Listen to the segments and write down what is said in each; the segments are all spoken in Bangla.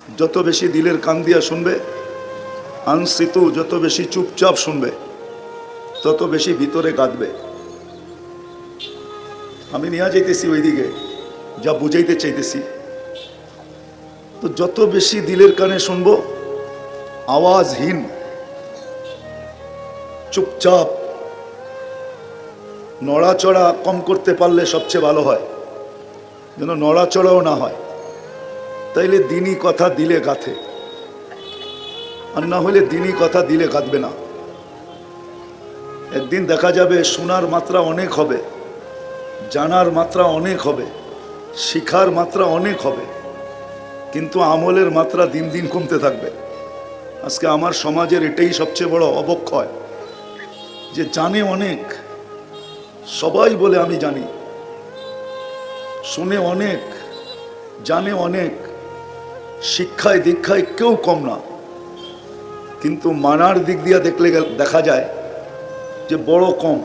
যত বেশি দিলের কান দিয়া শুনবে, আনসিতু যত বেশি চুপচাপ শুনবে, তত বেশি ভিতরে কাঁদবে। আমি নিয়ে যাইতেছি ওইদিকে, যা বুঝাইতে চাইতেছি। তো যত বেশি দিলের কানে শুনবো, আওয়াজহীন, চুপচাপ, নড়াচড়া কম করতে পারলে সবচেয়ে ভালো হয়, যেন নড়াচড়াও না হয়। তাইলে দিনই কথা দিলে গাথে, আর না হলে দিনই কথা দিলে গাঁথবে না। একদিন দেখা যাবে শোনার মাত্রা অনেক হবে, জানার মাত্রা অনেক হবে, শিখার মাত্রা অনেক হবে, কিন্তু আমলের মাত্রা দিন দিন কমতে থাকবে। আজকে আমার সমাজের এটাই সবচেয়ে বড় অবক্ষয়, যে জানে অনেক, সবাই বলে আমি জানি, শুনে অনেক, জানে অনেক, শিক্ষায় দীক্ষায় কেউ কম না, কিন্তু মানার দিক দিয়ে দেখলে দেখা যায় যে বড় কম।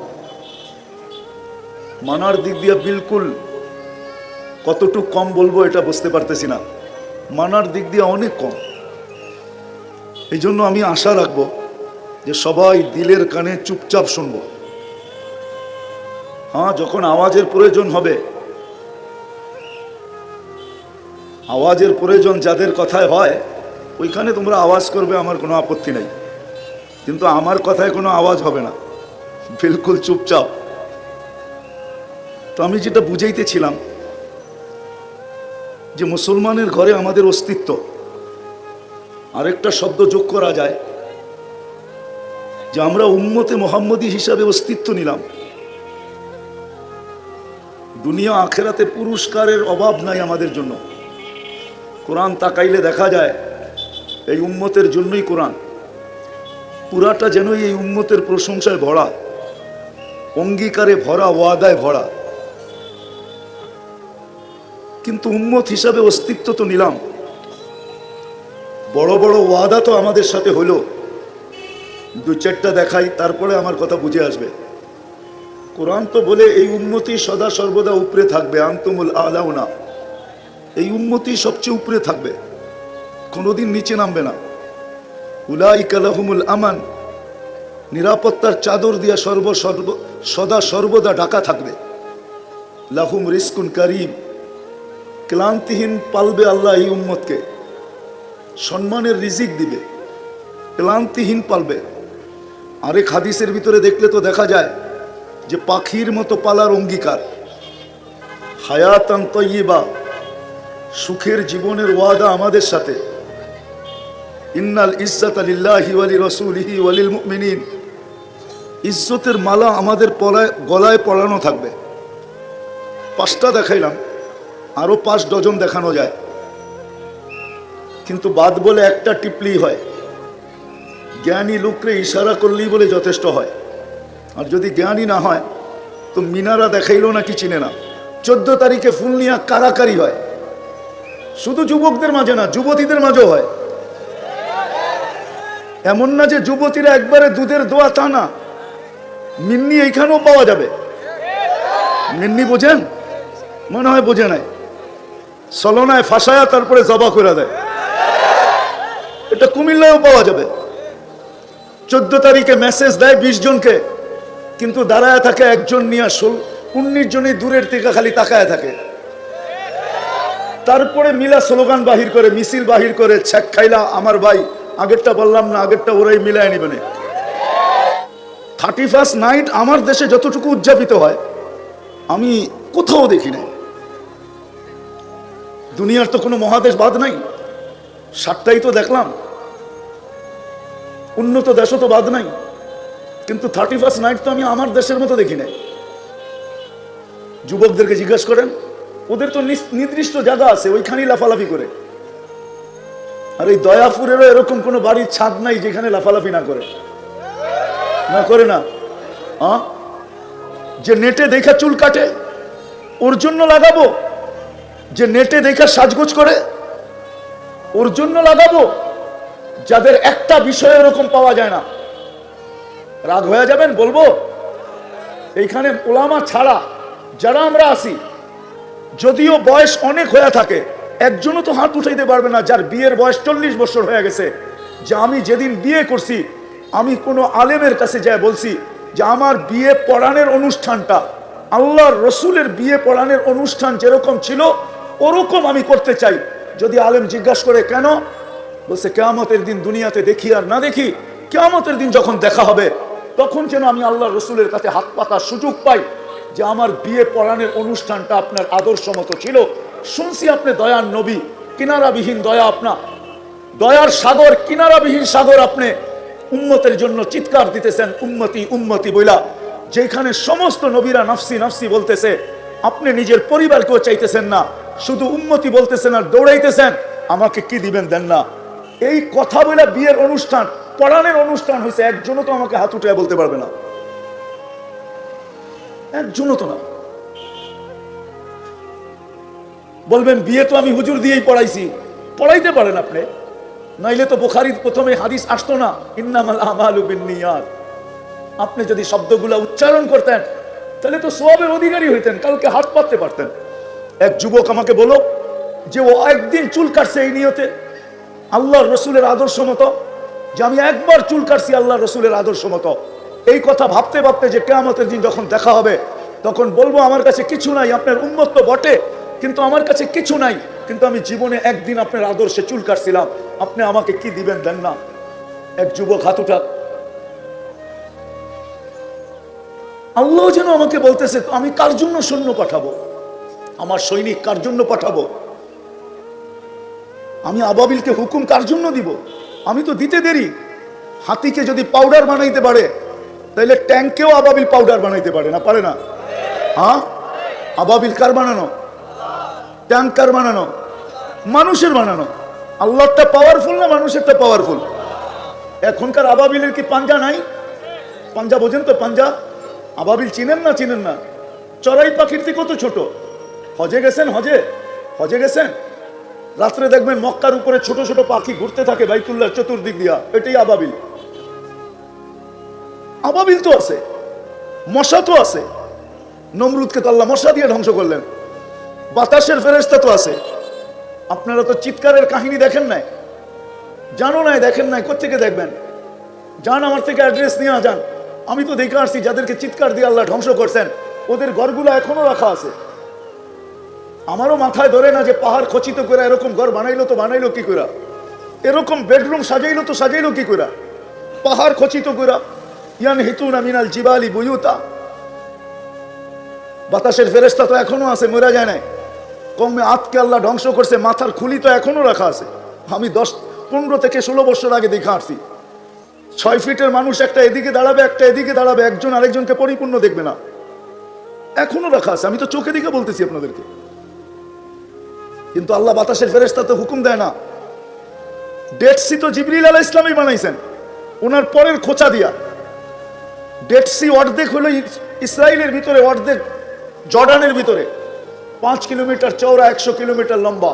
মানার দিক দিয়ে বিলকুল কতটুকু কম বলবো এটা বুঝতে পারতেছি না, মানার দিক দিয়ে অনেক কম। এই জন্য আমি আশা রাখবো যে সবাই দিলের কানে চুপচাপ শুনবো। হ্যাঁ, যখন আওয়াজের প্রয়োজন হবে, আওয়াজের প্রয়োজন যাদের কথায় হয়, ওইখানে তোমরা আওয়াজ করবে, আমার কোনো আপত্তি নেই, কিন্তু আমার কথায় কোনো আওয়াজ হবে না, বিলকুল চুপচাপ। তো আমি যেটা বুঝাইতেছিলাম, যে মুসলমানের ঘরে আমাদের অস্তিত্ব, আরেকটা শব্দ যোগ করা যায় যে আমরা উম্মতে মুহাম্মদী হিসাবে অস্তিত্ব নিলাম। দুনিয়া আখেরাতে পুরস্কারের অভাব নাই আমাদের জন্য। কোরআন তাকাইলে দেখা যায় এই উম্মতের জন্যই কোরআন, পুরাটা যেন এই উম্মতের প্রশংসায় ভরা, অঙ্গীকারে ভরা, ওয়াদায় ভরা। কিন্তু উম্মত হিসাবে অস্তিত্ব তো নিলাম, বড় বড় ওয়াদা তো আমাদের সাথে হলো। দু চারটা দেখাই, তারপরে আমার কথা বুঝে আসবে। কোরআন তো বলে এই উম্মতি সদা সর্বদা উপরে থাকবে, আনতুমুল আলাউনা, এই উম্মতি সবচেয়ে উপরে থাকবে, কোনোদিন নিচে নামবে না। উলাইকা লাহুমুল আমান, নিরাপত্তার চাদর দিয়া সদা সর্বদা ঢাকা থাকবে। লাহুম রিজকুন কারীম, ক্লান্তিহীন পালবে আল্লাহ এই উম্মতকে, সম্মানের রিজিক দিবে, ক্লান্তিহীন পালবে। আরেক হাদিসের ভিতরে দেখলে তো দেখা যায় যে পাখির মতো পালার অঙ্গীকার, হায়াতান তাইয়্যিবা, সুখের জীবনের ওয়াদা আমাদের সাথে। ইন্নাল ইজ্জাতা লিল্লাহি ওয়া লিরাসূলিহি ওয়া লিল মুমিনিন, ইজ্জতের মালা আমাদের গলায় পরানো থাকবে। 5টা দেখাইলাম, আরো 5 ডজন দেখানো যায়, কিন্তু বাদ বলে একটা টিপলেই হয়। জ্ঞানী লোকরে ইশারা করলেই বলে যথেষ্ট হয়। আর যদি জ্ঞানী না হয় তো মিনারা দেখাইলো নাকি চিনে না। 14 তারিখে ফুল নিয়ে কারাকারি হয়, শুধু যুবকদের মাঝে না, যুবতীদের মাঝেও হয়। এমন না যে যুবতীরা একবারে দুধের দোয়া, তা না, মিন্নি এইখানেও পাওয়া যাবে। মিন্নি বোঝেন? মনে হয় বোঝে নাই। সলনায় ফাঁসায়া তারপরে জবা করে দেয়, এটা কুমিল্লায়ও পাওয়া যাবে। 14 তারিখে মেসেজ দেয় 20 জনকে, কিন্তু দাঁড়ায় থাকে একজন নিয়ে, 19 জনই দূরের থেকে খালি তাকায় থাকে। তারপরে মিলা স্লোগান বাহির করে, মিছিল বাহির করে, ছেক খাইলা আমার ভাই, আগেরটা বললাম না, আগেরটা ওরাই মিলায় নিবে না। 31st নাইট আমার দেশে যতটুকু উদযাপিত হয় আমি কোথাও দেখি নাই। দুনিয়ার তো কোনো মহাদেশ বাদ নাই, 7টাই তো দেখলাম, উন্নত দেশও তো বাদ নাই, কিন্তু 31st নাইট তো আমি আমার দেশের মতো দেখি নাই। যুবকদেরকে জিজ্ঞাসা করেন, ওদের তো নির্দিষ্ট জায়গা আছে, ওইখানেই লাফালাফি করে। আর এই দয়াপুরেরও এরকম কোনো বাড়ির ছাদ নাই যেখানে লাফালাফি না করে, না করে না। যে নেটে দেখা চুল কাটে ওর জন্য লাগাবো, যে নেটে দেখা সাজগোজ করে ওর জন্য লাগাবো, যাদের একটা বিষয় এরকম পাওয়া যায় না। রাগ হয়ে যাবেন বলবো, এইখানে ওলামা ছাড়া যারা আমরা আসি, যদিও বয়স অনেক হয়ে থাকে, একজনও তো হাত উঠাইতে পারবে না যার বিয়ের বয়স 40 বছর হয়ে গেছে, যে আমি যেদিন বিয়ে করছি আমি কোনো আলেমের কাছে যাই বলছি যে আমার বিয়ে পড়ানোর অনুষ্ঠানটা আল্লাহর রসুলের বিয়ে পড়ানোর অনুষ্ঠান যেরকম ছিল ওরকম আমি করতে চাই। যদি আলেম জিজ্ঞাসা করে কেন, বলছে কিয়ামতের দিন দুনিয়াতে দেখি আর না দেখি, কিয়ামতের দিন যখন দেখা হবে তখন যেন আমি আল্লাহর রসুলের কাছে হাত পাতার সুযোগ পাই যে আমার বিয়ে পড়ানোর অনুষ্ঠানটা আপনার আদর্শ মতো ছিল। শুনছি আপনি দয়ার নবী, কিনারাবিহীন দয়া, আপনার দয়ার সাগর, কিনারাবিহীন সাগর, আপনি উম্মতের জন্য চিৎকার দিতেছেন উম্মতি উম্মতি বইলা। যেখানে সমস্ত নবীরা নফসি নফসি বলতেছে, আপনি নিজের পরিবারকেও চাইতেছেন না, শুধু উম্মতি বলতেছেন আর দৌড়াইতেছেন আমাকে কি দিবেন দেন না। এই কথা বলে বিয়ের অনুষ্ঠান পড়ানোর অনুষ্ঠান হয়েছে, একজনও তো আমাকে হাত উঠে বলতে পারবে না, একজনও তো না। বলবেন বিয়ে তো আমি হুজুর দিয়েই পড়াইছি, পড়াইতে পারেন আপনি, নাইলে তো বুখারীর প্রথমে হাদিস আসতো না ইন্নামাল আমালু বিন্নিয়াত। আপনি যদি শব্দগুলো উচ্চারণ করতেন তাহলে তো সওয়াবের অধিকারী হইতেন, কালকে হাত পাততে পারতেন। এক যুবক আমাকে বলো যে ও একদিন চুল কাটছে এই নিয়তে আল্লাহর রসুলের আদর্শ মতো, যে আমি একবার চুল কাটছি আল্লাহর রসুলের আদর্শ মতো। এই কথা ভাবতে ভাবতে যে কিয়ামতের দিন যখন দেখা হবে তখন বলবো আমার কাছে কিছু নাই, আপনার উম্মত তো বটে কিন্তু আমার কাছে কিছু নাই, কিন্তু আমি জীবনে একদিন আপনার আদর্শে চুল কাটছিলাম, আপনি আমাকে কি দিবেন দেন না। এক যুবক হাত উঠাক। আল্লাহ যেন আমাকে বলতেছে আমি কার জন্য সৈন্য পাঠাবো, আমার সৈনিক কার জন্য পাঠাবো, আমি আবাবিলকে হুকুম কার জন্য দিব। আমি তো দিতে দেরি। হাতিকে যদি পাউডার বানাইতে পারে তাহলে ট্যাঙ্কেও আবাবিল পাউডার বানাইতে পারে না, পারে না? হ্যাঁ, আবাবিল কার বানানো, ট্যাঙ্ক কার বানানো, মানুষের বানানো। আল্লাহটা পাওয়ারফুল না মানুষেরটা পাওয়ারফুল? এখনকার আবাবিলের কি পাঞ্জা নাই? পাঞ্জা বোঝেন তো? পাঞ্জা আবাবিল চিনেন না? চিনেন না? চড়াই পাখির থেকে কত ছোট। হজে গেছেন? হজে গেছেন? রাত্রে দেখবেন মক্কার উপরে ছোট ছোট পাখি ঘুরতে থাকে বাইতুল্লাহ চতুর্দিক দিয়া, এটাই আবাবিল। আবাবিল তো আছে, মশা তো আছে, নমরুদকে তো আল্লাহ মশা দিয়ে ধ্বংস করলেন। বাতাসের ফেরেশতা তো আছে। আপনারা তো চিৎকারের কাহিনী দেখেন নাই, জানো নাই, দেখেন নাই, কোত্থেকে দেখবেন? যান আমার থেকে অ্যাড্রেস নিয়ে যান। আমি তো দেখে আসছি যাদেরকে চিৎকার দিয়ে আল্লাহ ধ্বংস করছেন ওদের ঘরগুলো এখনো রাখা আছে। আমারও মাথায় ধরে না যে পাহাড় খচিত করে এরকম ঘর বানাইলো তো বানাইলো কি করে, এরকম বেডরুম সাজাইলো তো সাজাইলো কি করে, পাহাড় খচিত করে। ইয়ান হিতুনা মিনাল জিবালি বুয়ুতা। বাতাসের ফেরেশতা তো এখনো আছে, মরা যায় নাই। কমে আতকে আল্লাহ ধ্বংস করছে, মাথার খুলি তো এখনো রাখা আছে। আমি 15 থেকে 16 বছর আগে দেখে আসছি 6 ফিটের মানুষ একটা এদিকে দাঁড়াবে একটা এদিকে দাঁড়াবে, একজন আরেকজনকে পরিপূর্ণ দেখবে না, এখনো রাখা আছে। আমি তো চোখে দেখে বলতেছি আপনাদেরকে। কিন্তু আল্লাহ বাতাসের ফেরেশতা তো হুকুম দেয় না। ডেড সি তো জিবরিল আলাইহিস সালামই বানাইছেন ওনার পরের খোঁচা দিয়া। ডেড সি অর্ধেক হলো ইসরায়েলের ভিতরে, অর্ধেক জর্ডানের ভিতরে। 5 কিলোমিটার চওড়া, 100 কিলোমিটার লম্বা।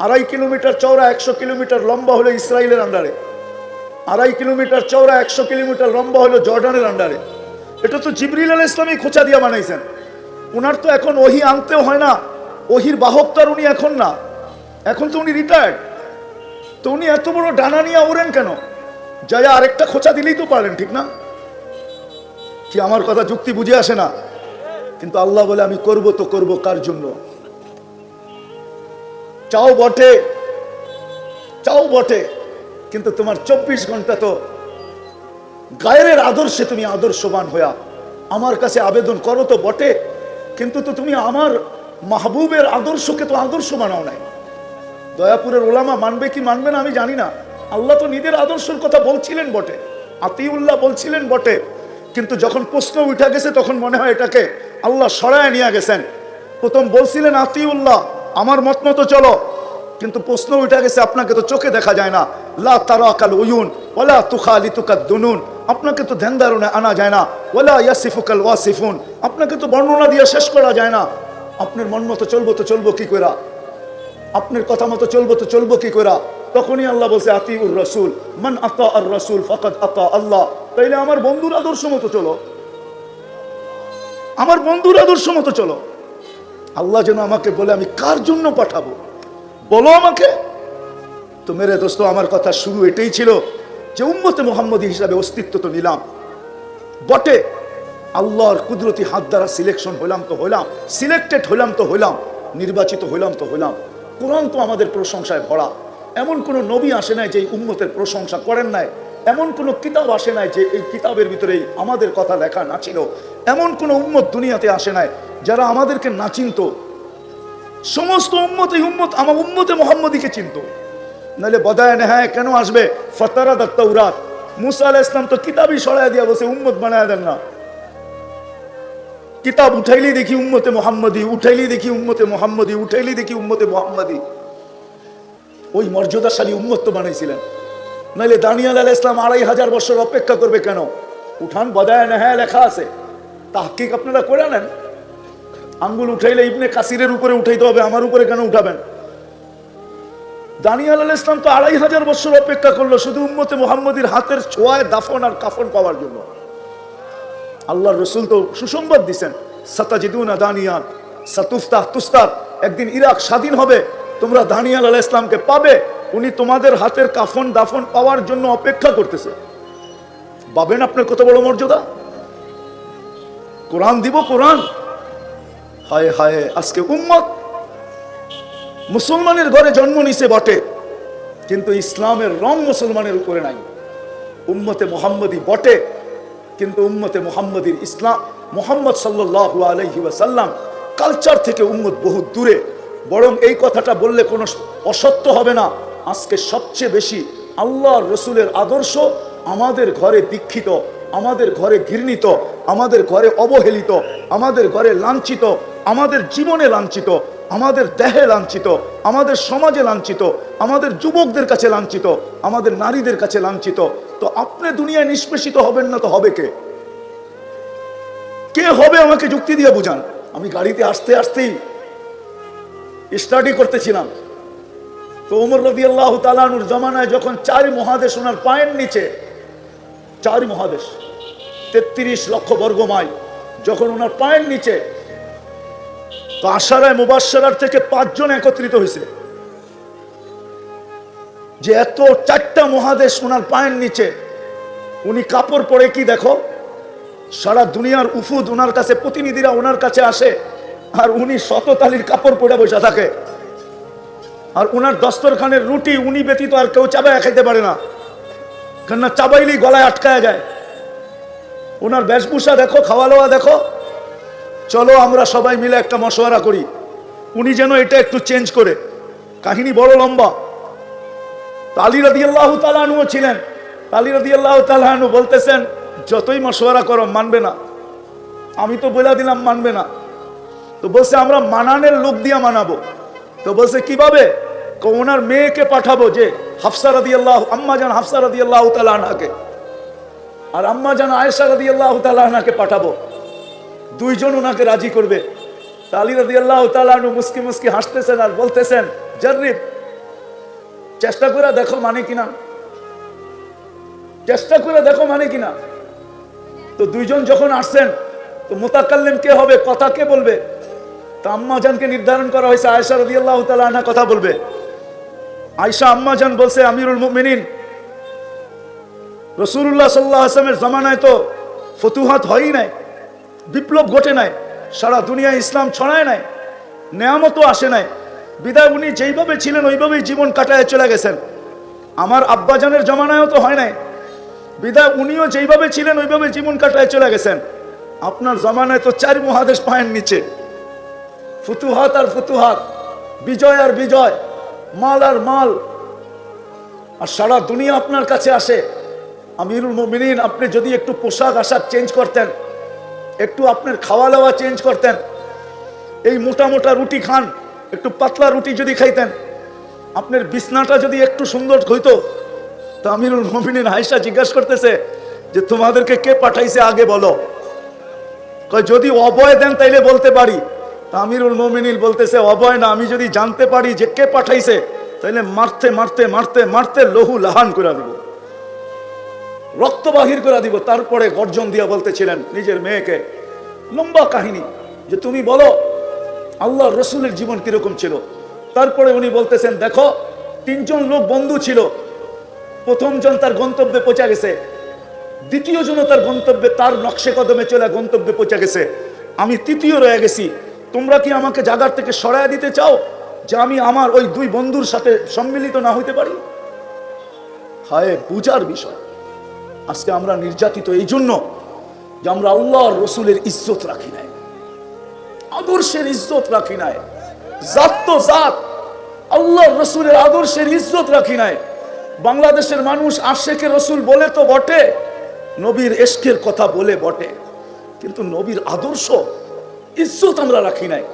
2.5 কিলোমিটার চওড়া, 100 কিলোমিটার লম্বা হলো ইসরায়েলের আন্ডারে। 2.5 কিলোমিটার চওড়া, 100 কিলোমিটার লম্বা হলো জর্ডানের আন্ডারে। এটা তো জিবরিল আলাইহিস সালামই খোঁচা দিয়া বানাইছেন। ওনার তো এখন ওহী আনতেও হয় না, ওহির বাহক তো আর উনি এখন না, এখন তো উনি রিটায়ার্ড। তো উনি এত বড় ডানা নিয়ে ওড়েন কেন? যাই আরেকটা খোঁচা দিলেই তো পারেন, ঠিক না? কি আমার কথা যুক্তি বুঝে আসে না? কিন্তু আল্লাহ বলে আমি করব তো করব কার জন্য? চাও বটে কিন্তু তোমার 24 ঘন্টা তো গায়ের আদর্শে তুমি আদর্শবান হইয়া আমার কাছে আবেদন করো তো বটে, কিন্তু তো তুমি আমার মাহবুবের আদর্শকে তো আদর্শ বানাও নাই। দয়াপুরের ওলামা মানবে কি মানবে না আমি জানি না। আল্লাহ তো নিজের আদর্শের কথা বলছিলেন বটে, আতিউল্লাহ বলছিলেন বটে, কিন্তু যখন প্রশ্ন উঠে গেছে তখন মনে হয় এটাকে আল্লাহ সরায় নিয়ে গেছেন। প্রথম বলছিলেন আতিউল্লাহ আমার মত মতো চলো, কিন্তু প্রশ্ন উঠে গেছে আপনাকে তো চোখে দেখা যায় না, লা তারাকাল উয়ুন ওয়ালা তুখালিতুকাদ দুনুন, আপনাকে তো ধ্যান ধারণে আনা যায় না, ওয়ালা ইয়াসিফুকাল ওয়াসিফুন, আপনাকে তো বর্ণনা দিয়ে শেষ করা যায় না। আপনার মন মতো চলবো তো চলবো কি করে, আপনার কথা মতো চলবো তো চলবো কি করে? তখনই আল্লাহ বলছে আতিউর রাসূল মান আতা আর রাসূল ফাকাদ আতা আল্লাহ। তাইলে আমার বন্ধুর আদর্শ মতো চলো, আমার বন্ধুর আদর্শ মতো চলো। আল্লাহ যেন আমাকে বলে আমি কার জন্য পাঠাবো। বলো আমাকে। তো মেরে দোস্ত, আমার কথা শুরু এটাই ছিল যে উম্মতে মুহাম্মদী হিসাবে অস্তিত্ব তো নিলাম বটে, আল্লাহর কুদরতি হাত দ্বারা সিলেকশন হলাম তো হলাম, সিলেক্টেড হলাম তো হলাম, নির্বাচিত হলাম তো হলাম। কোরআন তো আমাদের প্রশংসায় ভরা। এমন কোনো নবী আসে নাই যে এই উম্মতের প্রশংসা করেন নাই, এমন কোনো কিতাব আসে নাই যে এই কিতাবের ভিতরে আমাদের কথা লেখা না ছিল, এমন কোনো উম্মত দুনিয়াতে আসে নাই যারা আমাদেরকে না চিনত। সমস্ত উম্মত এই উম্মত আমার উম্মতে মুহাম্মদীকে চিনত, নাহলে বদায় নেহায় কেন আসবে ফাতারা দা তাওরাত। মুসা আলাইহিস সালাম তো কিতাবই সরায় দিয়া বসে উম্মত বানায় দেন না। কিতাব উঠাইলেই দেখি উম্মতে মুহাম্মদী, উঠাইলেই দেখি উম্মতে মুহাম্মদী, উঠাইলেই দেখি উম্মতে মুহাম্মদী। ওই মর্যাদাশালী উম্মত তো বানাইছিলেন, নাহলে দানিয়াল আলাইহিস সালাম 2500 বছর অপেক্ষা করবে কেন? উঠান, বদায় নেহায় লেখা আছে, তাহকিক আপনারা করে নেন। আঙ্গুল উঠাইলে ইবনে কাসিরের উপরে উঠাইতে হবে, আমার উপরে কেন উঠাবেন? দানিয়াল আলাইহিস সালাম তো 2500 বছর অপেক্ষা করলো শুধু উম্মতে মুহাম্মদীর হাতের ছোঁয়ায় দাফন আর কাফন পাওয়ার জন্য। আল্লাহর রাসূল তো সুসংবাদ দিবেন, সাতাজিদুনা দানিয়াল সাতুফতাহ তুস্তার, একদিন ইরাক স্বাধীন হবে, তোমরা দানিয়াল আলাইহিস সালামকে পাবে, উনি তোমাদের হাতের কাফন দাফন পাওয়ার জন্য অপেক্ষা করতেছে। পাবেন আপনার কত বড় মর্যাদা। কোরআন দিব, কোরআন। হায় হায়, আজকে উম্মত মুসলমানের ঘরে জন্ম নিছে বটে, কিন্তু ইসলামের রং মুসলমানের উপরে নাই। উম্মতে মুহাম্মদী বটে, কিন্তু উম্মতে মুহাম্মদীর ইসলাম মুহাম্মদ সাল্লাল্লাহু আলাইহি ওয়াসাল্লাম কালচার থেকে উম্মত বহু দূরে। বরং এই কথাটা বললে কোনো অসত্য হবে না, আজকে সবচেয়ে বেশি আল্লাহর রসুলের আদর্শ আমাদের ঘরে দীক্ষিত, আমাদের ঘরে ঘৃণিত, আমাদের ঘরে অবহেলিত, আমাদের ঘরে লাঞ্ছিত, আমাদের জীবনে লাঞ্ছিত, আমাদের দেহে লাঞ্ছিত, আমাদের সমাজে লাঞ্ছিত, আমাদের যুবকদের কাছে লাঞ্ছিত, আমাদের নারীদের কাছে লাঞ্ছিত। তো আপনি দুনিয়ায় নিষ্পেষিত হবেন না তো হবে কে? কে হবে আমাকে যুক্তি দিয়ে বুঝান। আমি গাড়িতে আসতে আসতেই স্টাডি করতেছিলাম, তো ওমর রাদিয়াল্লাহু তাআলা আনহুর জামানায় যখন 4 মহাদেশ ওনার পায়ের নিচে, 4 মহাদেশ 33 লক্ষ বর্গ মাইল যখন ওনার পায়ের নিচে, তো আশারায়ে মুবাশশারার থেকে 5 জন একত্রিত হয়েছে যে এত 4টা মহাদেশ ওনার পায়ের নিচে, উনি কাপড় পরে কি দেখো, সারা দুনিয়ার উফুদ ওনার কাছে, প্রতিনিধিরা ওনার কাছে আসে, আর উনি শততালির কাপড় পরে বসে থাকে। আর ওনার দস্তরখানের রুটি উনি ব্যতীত আর কেউ চাবায় খাইতে পারে না, কেননা চাবাইলেই গলায় আটকায় যায়। ওনার বেশভূষা দেখো, খাওয়া দাওয়া দেখো। চলো আমরা সবাই মিলে একটা মশওয়ারা করি, উনি যেন এটা একটু চেঞ্জ করে। কাহিনী বড় লম্বা। আলী রাদিয়াল্লাহু তাআলা আনহু ছিলেন, আলী রাদিয়াল্লাহু তাআলা আনহু বলতেছেন, যতই মশওয়ারা করো মানবে না। আমি তো বলে দিলাম মানবে না, তো বলছে আমরা মানানের লোক দিয়া মানাবো। তো বলছে কিভাবে? ওনার মেয়েকে পাঠাবো, যে হাফসা রাদিয়াল্লাহু, আম্মা জান হাফসা রাদিয়াল্লাহু তাআলা আনহাকে, আর আম্মা জান আয়েশা রাদিয়াল্লাহু তাআলা আনহাকে পাঠাবো, 2 জন ওনাকে রাজি করবে। আলী রাদিয়াল্লাহু তাআলা আনহু মুস্কি মুস্কি হাসতেছেন আর বলতেছেন, জাররিব, চেষ্টা করে দেখো মানে কিনা, চেষ্টা করে দেখো মানে কিনা। তো 2 জন যখন আসছেন, তো মুতাকাল্লিম কে হবে, কথা কে বলবে? তো আম্মা জানকে নির্ধারণ করা হয়েছে আয়েশা রাদিয়াল্লাহু তাআলা আনহা কথা বলবে। আয়েশা আম্মা জান বলছে, আমিরুল মুমিনিন, রাসূলুল্লাহ সাল্লাল্লাহু আলাইহি ওয়াসাল্লামের জামানায় তো ফুতুহাত হয়ই নাই, বিপ্লব ঘটে নাই, সারা দুনিয়ায় ইসলাম ছড়ায় নাই, নেয়ামতও আসে নাই, বিদায় উনি যেইভাবে ছিলেন ওইভাবেই জীবন কাটায় চলে গেছেন। আমার আব্বাজানের জামানায়ও তো হয় নাই, বিদায় উনিও যেইভাবে ছিলেন ওইভাবে জীবন কাটায় চলে গেছেন। আপনার জামানায় তো 4 মহাদেশ পায়ের নিচে, ফুতুহাত আর ফুতুহাত, বিজয় আর বিজয়, মাল আর মাল, আর সারা দুনিয়া আপনার কাছে আসে। আমিরুল মুমিনিন, আপনি যদি একটু পোশাক আশাক চেঞ্জ করতেন, একটু আপনার খাওয়া দাওয়া চেঞ্জ করতেন, এই মোটা মোটা রুটি খান, একটু পাতলা রুটি যদি খাইতেন, আপনার বিছনাটা যদি একটু সুন্দর হইতো। তো আমিরুল মুমিনিন আয়েশা জিজ্ঞাসা করতেছে যে তোমাদেরকে কে পাঠাইছে আগে বলো। কয় যদি অভয় দেন তাইলে বলতে পারি। তা আমিরুল মুমিনিন বলতেছে, অভয় না, আমি যদি জানতে পারি যে কে পাঠাইছে তাইলে মারতে মারতে মারতে মারতে লহু লাহান করে দিব, রক্ত বাহির করে দিব। তারপরে গর্জন দিয়া বলতেছিলেন নিজের মেয়েকে, লম্বা কাহিনী, যে তুমি বলো আল্লাহর রসুলের জীবন কিরকম ছিল। তারপরে উনি বলতেছেন, দেখো 3 জন লোক বন্ধু ছিল, প্রথম জন তার গন্তব্যে পৌঁছে গেছে, দ্বিতীয় জন তার গন্তব্যে, তার নকশে কদমে চলে গন্তব্যে পৌঁছে গেছে, আমি তৃতীয় রয়ে গেছি। তোমরা কি আমাকে জায়গার থেকে সরায় দিতে চাও যে আমি আমার ওই 2 বন্ধুর সাথে সম্মিলিত না হইতে পারি? হায় বুঝার বিষয়। আজকে আমরা নির্যাতিত এই জন্য যে আমরা আল্লাহর রসুলের ইজ্জত রাখি নাই, আদর্শের ইজ্জত রাখি নাই, জাত তো জাত, আল্লাহর রসুলের আদর্শের ইজ্জত রাখি নাই। বাংলাদেশের মানুষ আশেকে রসুল বলে তো বটে, নবীর এশকের কথা বলে বটে, কিন্তু নবীর আদর্শ ইজ্জত আমরা রাখি নাই,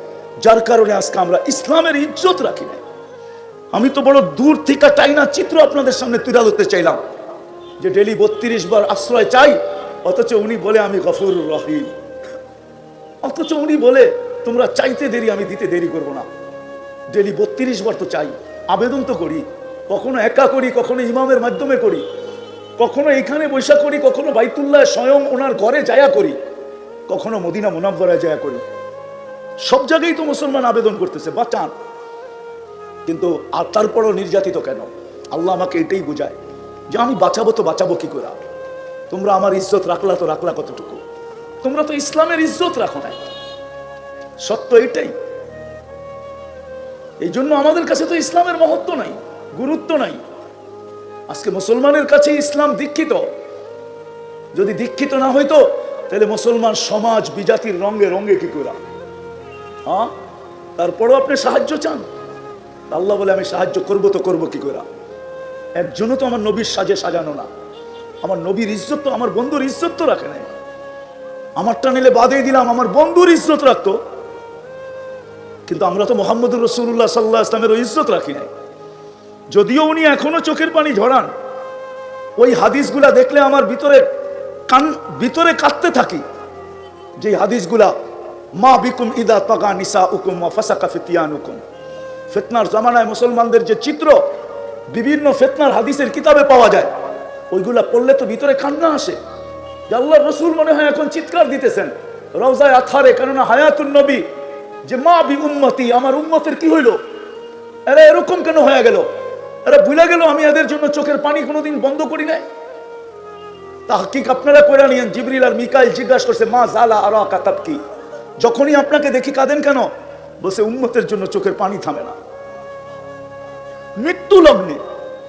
যার কারণে আজকে আমরা ইসলামের ইজ্জত রাখি নাই। আমি তো বড় দূর থেকে টাইনা চিত্র আপনাদের সামনে তুলে ধরতে চাইলাম যে ডেলি 32 বার আশ্রয় চাই, অথচ উনি বলে আমি গফুরুর রহিম, অথচ উনি বলে তোমরা চাইতে দেরি, আমি দিতে দেরি করব না। ডেলি 32 বার তো চাই, আবেদন তো করি, কখনো একা করি, কখনো ইমামের মাধ্যমে করি, কখনো এখানে বৈশা করি, কখনো বাইতুল্লাহ স্বয়ং ওনার ঘরে যায়া করি, কখনো মদিনা মুনাওয়ারায় যায়া করি। সব জায়গায় তো মুসলমান আবেদন করতেছে বাঁচান, কিন্তু আর তারপরও নির্যাতিত কেন? আল্লাহ আমাকে এটাই বোঝায় যে আমি বাঁচাবো তো বাঁচাবো কি করে? তোমরা আমার ইজ্জত রাখলা তো রাখলা কতটুকু? তোমরা তো ইসলামের ইজ্জত রাখো না, সত্য এটাই। এই জন্য আমাদের কাছে তো ইসলামের মহত্ব নাই, গুরুত্ব নাই। আজকে মুসলমানের কাছে ইসলাম দীক্ষিত, যদি দীক্ষিত না হইতো তাহলে মুসলমান সমাজ বিজাতির রঙে রঙে কি করে? হ্যাঁ, তারপরও আপনি সাহায্য চান, আল্লাহ বলে আমি সাহায্য করবো তো করবো কি করে? একজনও তো আমার নবীর সাজে সাজানো না, আমার নবীর ইজ্জত তো, আমার বন্ধুর ইজ্জত তো রাখে নাই। আমারটা নিলে বাদই দিলাম, আমার বন্ধুর ইজ্জত রাখতো, কিন্তু আমরা তো মুহাম্মদুর রাসূলুল্লাহ সাল্লাল্লাহু আলাইহি ওয়াসাল্লামের ইজ্জত রাখি নাই। যদিও উনি এখনো চোখের পানি ঝরান, ওই হাদিসগুলা দেখলে আমার ভিতরে কাঁদতে থাকি, যে হাদিসগুলা মা বিকুম ইদা তাগা নিসাউকুম ওয়া ফাসাকা ফিতিয়ানুকুম। ফিতনার জামানায় মুসলমানদের যে চিত্র বিভিন্ন ফিতনার হাদিসের কিতাবে পাওয়া যায়, ওইগুলা পড়লে তো ভিতরে কান্না আসে যে আল্লাহর রাসূল মনে হয় এখন চিৎকার দিতেছেন রওজায়ে আতহারে, কেননা হায়াতুন নবী, যে মা বি উম্মতি, আমার উম্মতের কি হইল, এরা এরকম কেন হয়ে গেল, এরা ভুলে গেল আমি এদের জন্য চোখের পানি কোনোদিন বন্ধ করি নাই। তাহকিক আপনারা কইরা নিয়েন, জিবরিল আর মিকাইল জিজ্ঞাসা করছে মা জালা আরাকা তাবকি, যখনই আপনাকে দেখি কাঁদেন কেন? বলছে উম্মতের জন্য চোখের পানি থামে না। মৃত্যু লগ্নে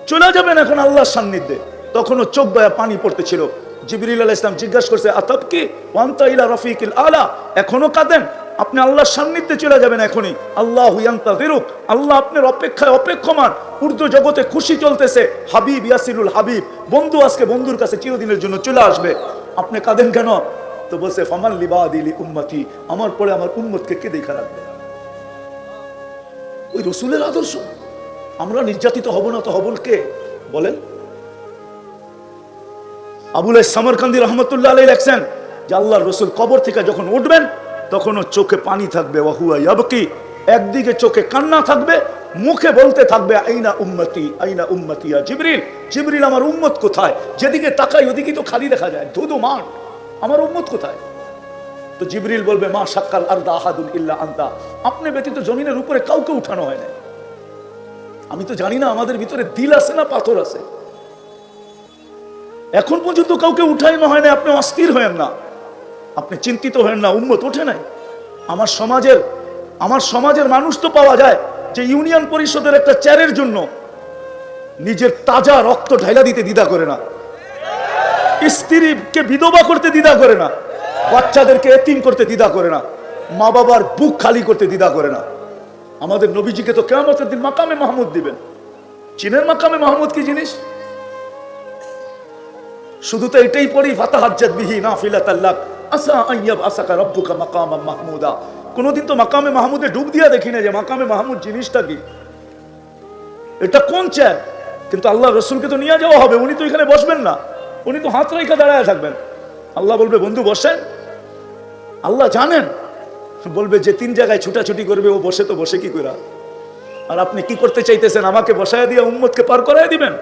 চলে যাবেন এখন আল্লাহর সান্নিধ্যে, তখনও চোখ বয়া পানি পড়তেছিল। জিবরিল আলাইহিস সালাম জিজ্ঞাসা করছে আতাবকি ওয়া আনতা ইলা রাফিকিল আলা, এখনো কাঁদেন? আপনি আল্লাহর সান্নিধ্যে চলে যাবেন এখনই। আল্লাহু ইয়ান্তাযিরুক, আল্লাহ আপনার অপেক্ষায় অপেক্ষমান। উর্দু জগতে খুশি চলতেছে, হাবিব ইয়াসিলুল হাবিব, বন্ধু আজকে বন্ধুর কাছে চিরদিনের জন্য চলে আসবে। আপনি কাঁদেন কেন? তো বলছে ফামান লিবাদি লি উম্মতি, আমার পরে আমার উম্মতকে কে দেখা রাখবে? ওই রাসূলের আদর্শ। আমরা নির্যাতিত হব না তো হবল কে বলেন? আবুল সামরকান্দি রহমতুল্লাহ আলাইহি লেখছেন যে আল্লাহর রাসূল কবর থেকে যখন উঠবেন তখনও চোখে পানি থাকবে, ওয়াহুয়া ইয়াবকি, একদিকে চোখে কান্না থাকবে, মুখে বলতে থাকবে আইনা উম্মতি আইনা উম্মতি ইয়া জিবরিল, জিবরিল আমার উম্মত কোথায়? যেদিকে তাকাই ওদিকে তো খালি দেখা যায়, ধুধু মাঠ, আমার উম্মত কোথায়? তো জিবরিল বলবে মা শাক্কাল আরদা আহাদুন ইল্লা আনতা, আপনি ব্যতীত জমিনের উপরে কাউকে উঠানো হয় না। আমি তো জানি না আমাদের ভিতরে দিল আছে না পাথর আছে, এখন পর্যন্ত কাউকে উঠানো হয় না। আপনি অস্থির হয়েন না, আপনি চিন্তিত হয়েন না, উম্মত ওঠে নাই। আমার সমাজের মানুষ তো পাওয়া যায় যে ইউনিয়ন পরিষদের একটা চেয়ারের জন্য নিজের তাজা রক্ত ঢাইলা দিতে দ্বিধা করে না, স্ত্রীকে বিধবা করতে দ্বিধা করে না, বাচ্চাদেরকে এতিম করতে দ্বিধা করে না, মা বাবার বুক খালি করতে দ্বিধা করে না। আমাদের নবীজিকে তো কিয়ামতের দিন মাকামে মাহমুদ দিবেন। চীনের মাকামে মাহমুদ কি জিনিস? শুধু তো এটাই পড়ি ফাতাহাজ্জাত বিহি নাফিলাতাল লাক আসা আইয়াব আসাকা রাব্বুকা মাকামান মাহমুদা। কোনদিন তো মাকামে মাহমুদে ডুব দিয়া দেখি না যে মাকামে মাহমুদ জিনিসটা কি, এটা কোন চেয়ার। কিন্তু আল্লাহ রসুলকে তো নিয়ে যাওয়া হবে, উনি তো এখানে বসবেন না, উনি তো হাত রেখে দাঁড়ায় থাকবেন। আল্লাহ বলবে বন্ধু বসেন, আল্লাহ জানেন, বলবে যে 3 জায়গায় ছুটাছুটি করবে ও বসে তো বসে কি করে? আর আপনি কি করতে চাইতেছেন? আমাকে বসায় দিয়ে উম্মতকে পার করায় দিবেন?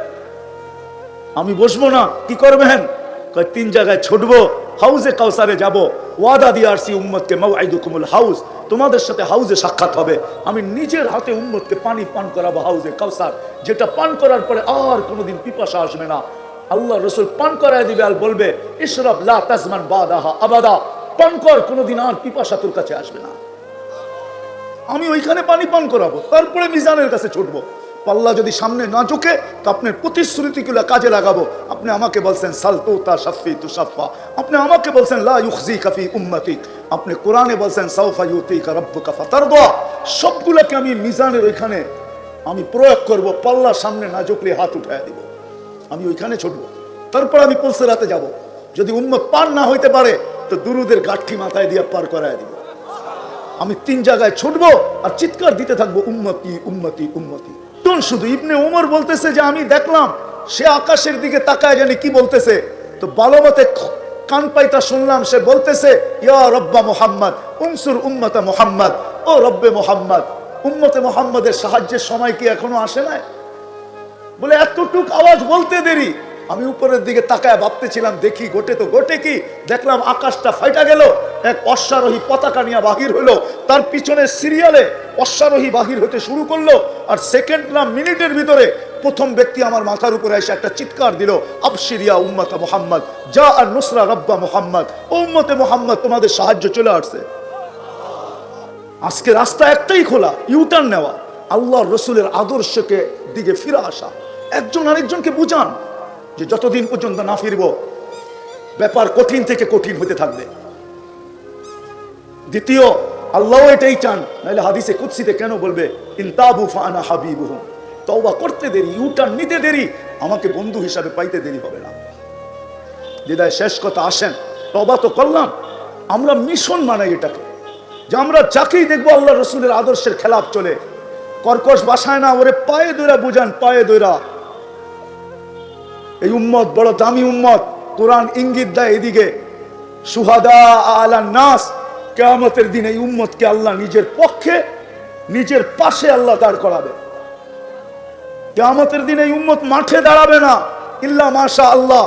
আমি বসবো না, কি করবেন? 3 জায়গায় ছুটবো, হাউজে কাউসারে যাব, ওয়াদা দিয়ে আসছি উম্মতকে, মাওয়াইদুকুমুল হাউজ, তোমাদের সাথে হাউজে সাক্ষাৎ হবে। আমি নিজের হাতে উম্মতকে পানি পান করাবো হাউজে কাউসার, যেটা পান করার পরে আর কোনোদিন পিপাসা আসবে না। আল্লাহ রসুল পান করায় দিবে আর বলবে ইশরাব লা তাজমান বাদাহা আবাদা, পান কর, কোনোদিন আর পিপাসা তোর কাছে আসবে না। আমি ওইখানে পানি পান করাবো, তারপরে মিজানের কাছে ছুটবো। পাল্লা যদি সামনে না ঝুঁকে তো আপনার প্রতিশ্রুতিগুলো কাজে লাগাবো। আপনি আমাকে বলছেন সালতুতা শাফি তুসাফা, আপনি আমাকে বলছেন লা ইউখজিকা ফি উম্মতিক, আপনি কোরআনে বলছেন সাউফা ইউতিকা রাব্বুকা ফাতারদা। সবগুলোকে আমি মিজানের ওইখানে আমি প্রয়োগ করব। পাল্লার সামনে না ঝুঁকলে হাত উঠায় দিব, আমি ওইখানে ছুটবো। তারপর আমি পুলসেরাতে যাব। যদি উম্মত পার না হইতে পারে তো দুরুদের গাঠি মাথায় দিয়ে পার করায় দিব। আমি 3 জায়গায় ছুটবো আর চিৎকার দিতে থাকবো উম্মতি উম্মতি উম্মতি। শুধু ইবনে ওমর বলতেছে যে আমি দেখলাম সে আকাশের দিকে তাকায় জানি কি বলতেছে, তো ভালো মতে কান পাইতা শুনলাম সে বলতেছে ইয়া রব্বা মুহাম্মদ উনসুর উম্মতা মুহাম্মদ, ও রব্বে মুহাম্মদ, উম্মতে মুহাম্মদের সাহায্যের সময় কি এখনো আসে নাই? বলে এতটুক আওয়াজ বলতে দেরি। আমি উপরের দিকে তাকায় ভাবতেছিলাম দেখি ঘটে তো ঘটে কি, দেখলাম আকাশটা ফাইটা গেল, এক অশ্বারোহী পতাকা নিয়ে বাহির হলো, তার পিছনের সিরিয়ালে অশ্বারোহী বাহির হতে শুরু করলো, আর সেকেন্ড না মিনিটের ভিতরে প্রথম ব্যক্তি আমার মাথার উপরে এসে একটা চিৎকার দিল, আবশিরিয়া উম্মতা মুহাম্মদ যা আর নুসরা রব্বা মুহাম্মদ, ও উম্মতে মুহাম্মদ তোমাদের সাহায্য চলে আসছে। আজকে রাস্তা একটাই খোলা, ইউটার্ন নেওয়া, আল্লাহর রসুলের আদর্শকে দিকে ফিরে আসা। একজন আরেকজনকে বুঝান যে যতদিন পর্যন্ত না ফিরব ব্যাপার কঠিন থেকে কঠিন হতে থাকবে। দ্বিতীয়, আল্লাহ এটাই চান, নাহলে হাদিসে কুদসিতে কেন বলবে ইনতাবু ফাআনা হাবিবুহুম, তওবা করতে দেরি, ইউটার্ন নিতে দেরি, আমাকে বন্ধু হিসাবে পাইতে দেরি হবে না। দিদায় শেষ কথা, আসেন তওবা তো করলাম, আমরা মিশন মানাই এটাকে, যে আমরা যাকেই দেখবো আল্লাহ রসুলের আদর্শের খেলাফ চলে, কর্কশ বাসায় না, ওরে পায়ে দইরা বুঝান, পায়ে দইরা। এই উম্মত বড় দামি উম্মত, কোরআন ইঙ্গিত দেয় এদিকে, সুহাদা আলান নাস, কিয়ামতের দিন এই উম্মতকে আল্লাহ নিজের পক্ষে নিজের পাশে আল্লাহ দাঁড় করাবে। কিয়ামতের দিন এই উম্মত মাঠে দাঁড়াবে না, ইল্লা মাশা আল্লাহ।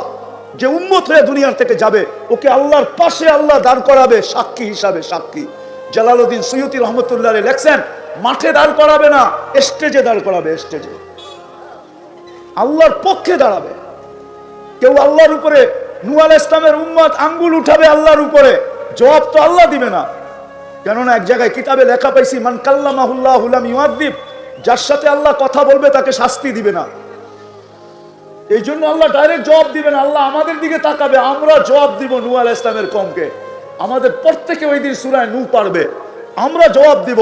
যে উম্মত হয়ে দুনিয়ার থেকে যাবে ওকে আল্লাহর পাশে আল্লাহ দাঁড় করাবে সাক্ষী হিসাবে। সাক্ষী জালালউদ্দিন সুয়ুতি রহমতুল্লাহ আলাইহি লেখছেন, মাঠে দাঁড় করাবে না, স্টেজে দাঁড় করাবে, স্টেজে আল্লাহর পক্ষে দাঁড়াবে। কেউ আল্লাহর উপরে, নূহ আলাইহিস সালামের উম্মত আঙ্গুল উঠাবে আল্লাহর উপরে, জবাব তো আল্লাহ দিবে না। কেননা এক জায়গায় কিতাবে লেখা পাইছি মান কাল্লামাহুল্লাহু লাম ইউআযিব, যার সাথে আল্লাহ কথা বলবে তাকে শাস্তি দিবে না। এই জন্য আল্লাহ ডাইরেক্ট জবাব দিবে না, আল্লাহ আমাদের দিকে তাকাবে, আমরা জবাব দিব নূহ আলাইহিস সালামের কওমকে। আমাদের প্রত্যেকে ওই দিন সূরা নূহ পারবে, আমরা জবাব দিব,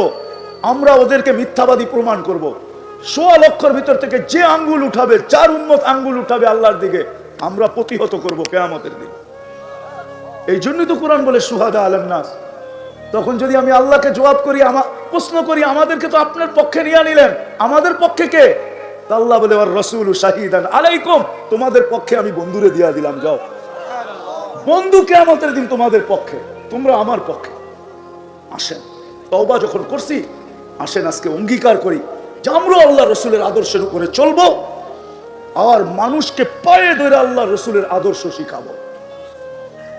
আমরা ওদেরকে মিথ্যাবাদী প্রমাণ করব। ১৬ লক্ষের ভিতর থেকে যে আঙ্গুল উঠাবে, 4 উম্মত আঙ্গুল উঠাবে আল্লাহর দিকে, আমরা প্রতিহত করব কিয়ামতের দিন। এই জন্যই তো কোরআন বলে সুহাদা আলান নাস। তখন যদি আমি আল্লাহকে জবাব করি, প্রশ্ন করি, আমাদেরকে তো আপনার পক্ষে নিয়ে নিলেন, আমাদের পক্ষে কে? আল্লাহ বলে আর রাসূলু শাহিদান আলাইকুম, তোমাদের পক্ষে আমি বন্ধুরে দিয়া দিলাম, যাও বন্ধু কিয়ামতের দিন তোমাদের পক্ষে, তোমরা আমার পক্ষে। আসেন তওবা যখন করছি, আসেন আজকে অঙ্গীকার করি যে আমরা আল্লাহ রসুলের আদর্শের উপরে চলবো আর মানুষকে পায়ে ধরে আল্লাহ রসুলের আদর্শ শিখাবো।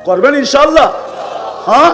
করবেন ইনশাআল্লাহ? হ্যাঁ।